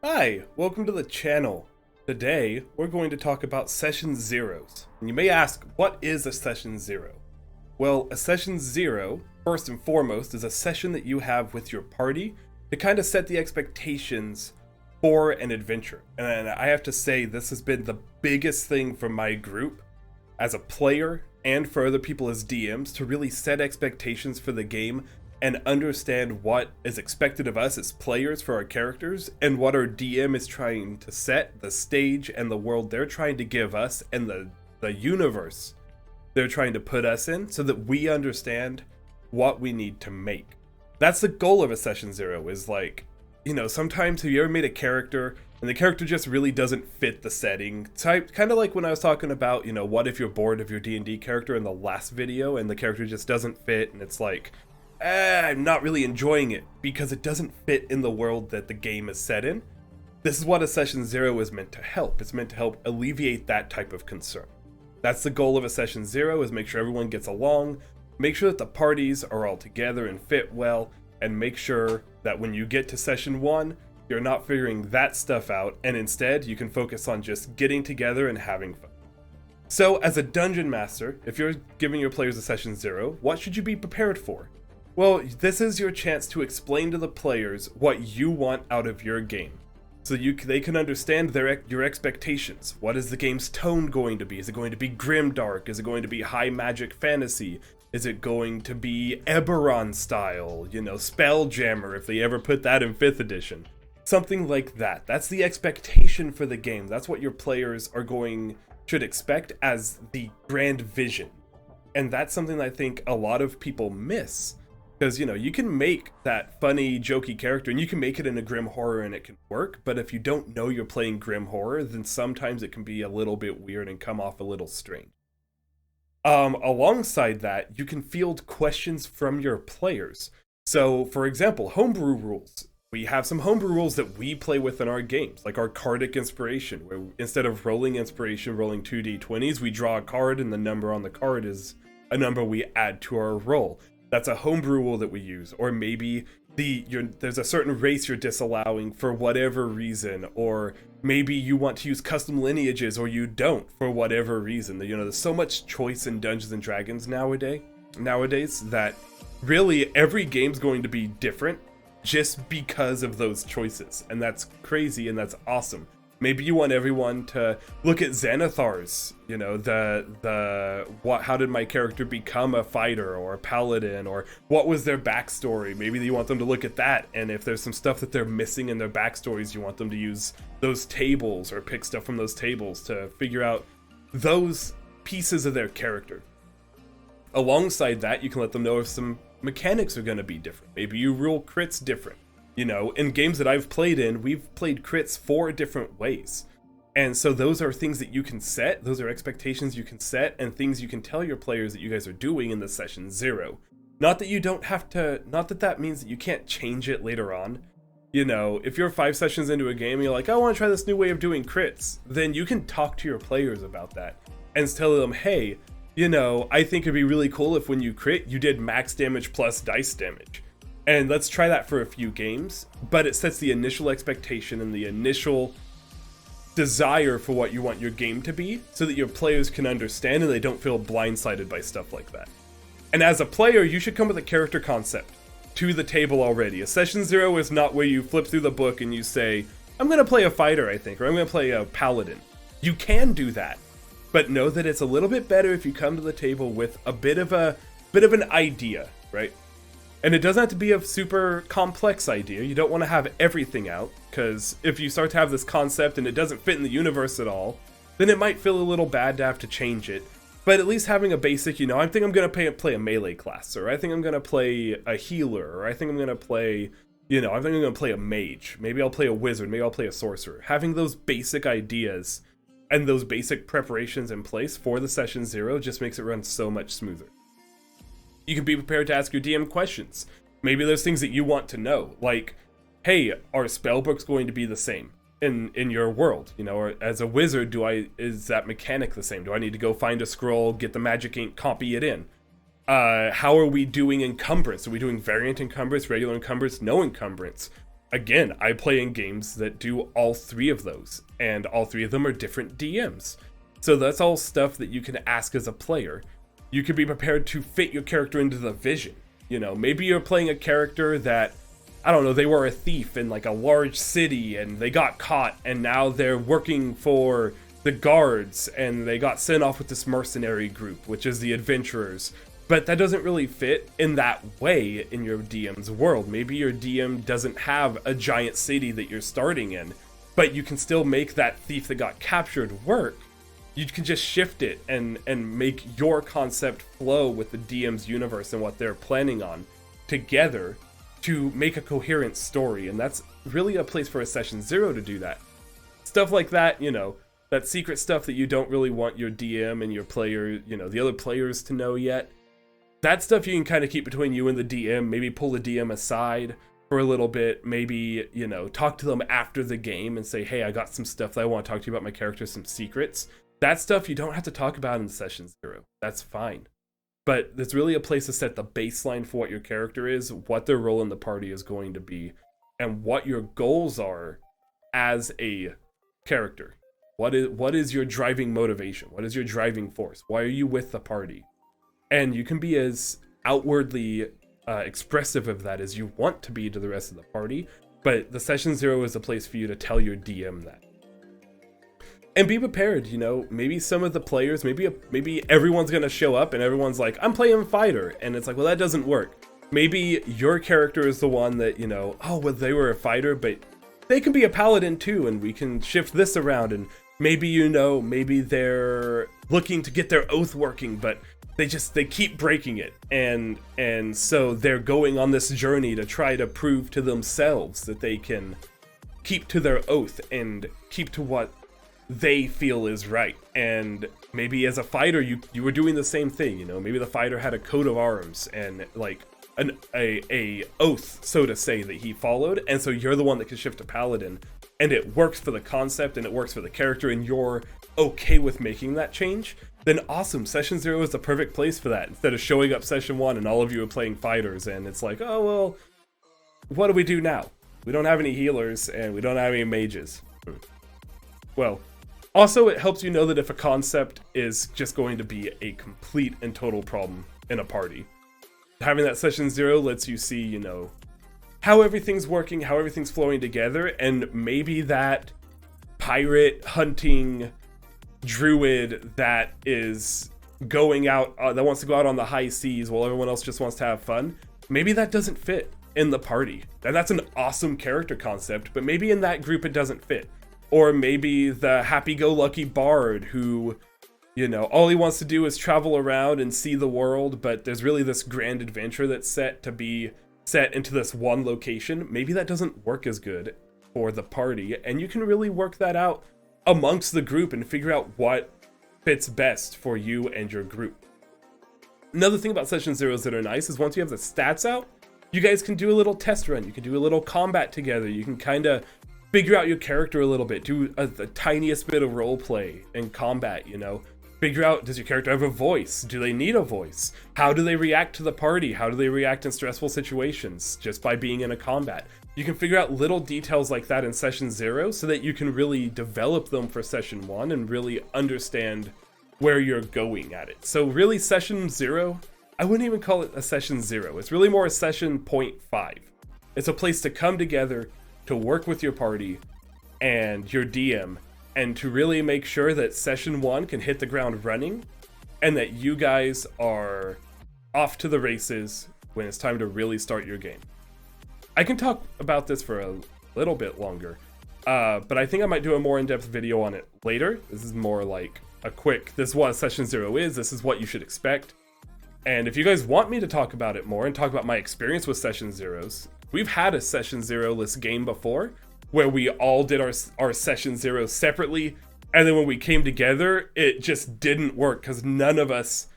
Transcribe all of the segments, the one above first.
Hi, welcome to the channel. Today, we're going to talk about session zeros. And you may ask, what is a session zero? Well, a session zero, first and foremost, is a session that you have with your party to kind of set the expectations for an adventure. And I have to say, this has been the biggest thing for my group as a player and for other people as DMs to really set expectations for the game and understand what is expected of us as players for our characters and what our DM is trying to set, the stage and the world they're trying to give us and the universe they're trying to put us in so that we understand what we need to make. That's the goal of a session zero is like, sometimes have you ever made a character and the character just really doesn't fit the setting? Kind of like when I was talking about, what if you're bored of your D&D character in the last video and the character just doesn't fit and it's like, I'm not really enjoying it because it doesn't fit in the world that the game is set in. This is what a session zero is meant to help. It's meant to help alleviate that type of concern. That's the goal of a session zero, is make sure everyone gets along, make sure that the parties are all together and fit well, and make sure that when you get to session one, you're not figuring that stuff out, and instead you can focus on just getting together and having fun. So as a dungeon master, if you're giving your players a session zero, what should you be prepared for? Well, this is your chance to explain to the players what you want out of your game, so they can understand your expectations. What is the game's tone going to be? Is it going to be grimdark? Is it going to be high magic fantasy? Is it going to be Eberron style, Spelljammer, if they ever put that in 5th edition? Something like that. That's the expectation for the game. That's what your players should expect as the grand vision. And that's something that I think a lot of people miss. Because, you can make that funny, jokey character, and you can make it in a grim horror and it can work, but if you don't know you're playing grim horror, then sometimes it can be a little bit weird and come off a little strange. Alongside that, you can field questions from your players. So, for example, homebrew rules. We have some homebrew rules that we play with in our games, like our cardic inspiration, where instead of rolling inspiration, rolling 2d20s, we draw a card and the number on the card is a number we add to our roll. That's a homebrew rule that we use. Or maybe there's a certain race you're disallowing for whatever reason, or maybe you want to use custom lineages or you don't for whatever reason. There's so much choice in Dungeons and Dragons nowadays that really every game's going to be different just because of those choices, and that's crazy and that's awesome. Maybe you want everyone to look at Xanathar's, how did my character become a fighter or a paladin, or what was their backstory? Maybe you want them to look at that, and if there's some stuff that they're missing in their backstories, you want them to use those tables or pick stuff from those tables to figure out those pieces of their character. Alongside that, you can let them know if some mechanics are going to be different. Maybe you rule crits different. In games that I've played in, we've played crits 4 different ways. And so those are things that you can set, those are expectations you can set, and things you can tell your players that you guys are doing in the session zero. Not that that means that you can't change it later on. If you're 5 sessions into a game and you're like, I want to try this new way of doing crits, then you can talk to your players about that and tell them, hey, I think it'd be really cool if when you crit, you did max damage plus dice damage. And let's try that for a few games, but it sets the initial expectation and the initial desire for what you want your game to be so that your players can understand and they don't feel blindsided by stuff like that. And as a player, you should come with a character concept to the table already. A session zero is not where you flip through the book and you say, I'm going to play a fighter, I think, or I'm going to play a paladin. You can do that, but know that it's a little bit better if you come to the table with a bit of an idea, right? And it doesn't have to be a super complex idea. You don't want to have everything out, because if you start to have this concept and it doesn't fit in the universe at all, then it might feel a little bad to have to change it. But at least having a basic, I think I'm going to play a melee class, or I think I'm going to play a healer, or I think I'm going to play, I think I'm going to play a mage. Maybe I'll play a wizard, maybe I'll play a sorcerer. Having those basic ideas and those basic preparations in place for the session zero just makes it run so much smoother. You can be prepared to ask your DM questions. Maybe there's things that you want to know, like, hey, are spellbooks going to be the same in your world? Or as a wizard, is that mechanic the same? Do I need to go find a scroll, get the magic ink, copy it in? How are we doing encumbrance? Are we doing variant encumbrance, regular encumbrance, no encumbrance? again, I play in games that do all three of those, and all three of them are different DMs. So that's all stuff that you can ask as a player. You could be prepared to fit your character into the vision. You know, maybe you're playing a character that, I don't know, they were a thief in like a large city and they got caught and now they're working for the guards and they got sent off with this mercenary group, which is the adventurers. But that doesn't really fit in that way in your DM's world. Maybe your DM doesn't have a giant city that you're starting in, but you can still make that thief that got captured work. You can just shift it and make your concept flow with the DM's universe and what they're planning on together to make a coherent story. And that's really a place for a session 0 to do that. Stuff like that, you know, that secret stuff that you don't really want your DM and your player, you know, the other players to know yet. That stuff you can kind of keep between you and the DM, maybe pull the DM aside for a little bit, maybe, you know, talk to them after the game and say, hey, I got some stuff that I want to talk to you about my character, some secrets. That stuff you don't have to talk about in session 0. That's fine. But it's really a place to set the baseline for what your character is, what their role in the party is going to be, and what your goals are as a character. What is your driving motivation? What is your driving force? Why are you with the party? And you can be as outwardly expressive of that as you want to be to the rest of the party, but the session 0 is a place for you to tell your DM that. And be prepared, you know, maybe some of the players, maybe everyone's gonna show up and everyone's like, I'm playing fighter, and it's like, well, that doesn't work. Maybe your character is the one that, you know, oh, well, they were a fighter, but they can be a paladin too, and we can shift this around, and maybe, you know, maybe they're looking to get their oath working, but they keep breaking it, and so they're going on this journey to try to prove to themselves that they can keep to their oath and keep to what they feel is right. And maybe as a fighter you were doing the same thing, you know, maybe the fighter had a coat of arms and like a oath, so to say, that he followed, and so you're the one that can shift to paladin, and it works for the concept and it works for the character, and you're okay with making that change. Then awesome, session 0 is the perfect place for that, instead of showing up session 1 and all of you are playing fighters and it's like, oh well, what do we do now? We don't have any healers and we don't have any mages. Well, also it helps you know that if a concept is just going to be a complete and total problem in a party, having that session 0 lets you see, you know, how everything's working, how everything's flowing together, and maybe that pirate hunting druid that is going out, that wants to go out on the high seas while everyone else just wants to have fun, maybe that doesn't fit in the party. And that's an awesome character concept, but maybe in that group it doesn't fit. Or maybe the happy-go-lucky bard who, you know, all he wants to do is travel around and see the world, but there's really this grand adventure that's set to be set into this one location. Maybe that doesn't work as good for the party, and you can really work that out amongst the group and figure out what fits best for you and your group. Another thing about session 0s that are nice is once you have the stats out, you guys can do a little test run, you can do a little combat together, you can kind of figure out your character a little bit, do the tiniest bit of role play and combat, you know. Figure out, does your character have a voice? Do they need a voice? How do they react to the party? How do they react in stressful situations just by being in a combat? You can figure out little details like that in session 0 so that you can really develop them for session 1 and really understand where you're going at it. So really session 0, I wouldn't even call it a session 0. It's really more a session 0.5. It's a place to come together, to work with your party and your DM, and to really make sure that session 1 can hit the ground running and that you guys are off to the races when it's time to really start your game. I can talk about this for a little bit longer, but I think I might do a more in-depth video on it later. This is more like a quick, this is what session 0 is, this is what you should expect. And if you guys want me to talk about it more and talk about my experience with session 0s, we've had a session 0-less game before where we all did our session 0 separately, and then when we came together, it just didn't work because none of us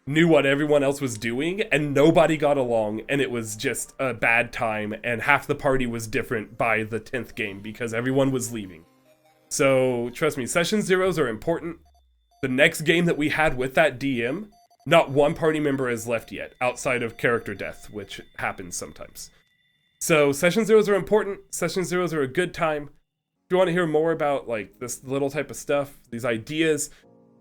knew what everyone else was doing and nobody got along, and it was just a bad time, and half the party was different by the 10th game because everyone was leaving. So trust me, session 0s are important. The next game that we had with that DM, not one party member has left yet, outside of character death, which happens sometimes. So session zeros are important. Session zeros are a good time. If you want to hear more about like this little type of stuff, these ideas,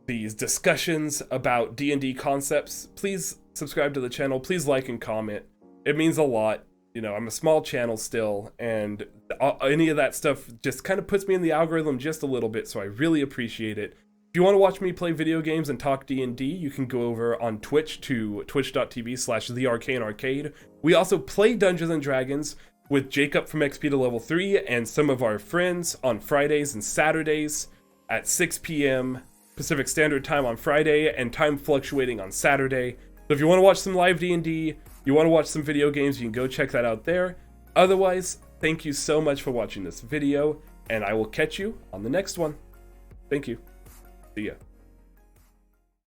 these discussions about D&D concepts, please subscribe to the channel. Please like and comment. It means a lot. You know, I'm a small channel still, and any of that stuff just kind of puts me in the algorithm just a little bit, so I really appreciate it. If you want to watch me play video games and talk D&D, you can go over on Twitch to twitch.tv/thearcanearcade. We also play Dungeons & Dragons with Jacob from XP to level 3 and some of our friends on Fridays and Saturdays at 6 p.m. Pacific Standard Time on Friday and time fluctuating on Saturday. So if you want to watch some live D&D, you want to watch some video games, you can go check that out there. Otherwise, thank you so much for watching this video, and I will catch you on the next one. Thank you. See ya.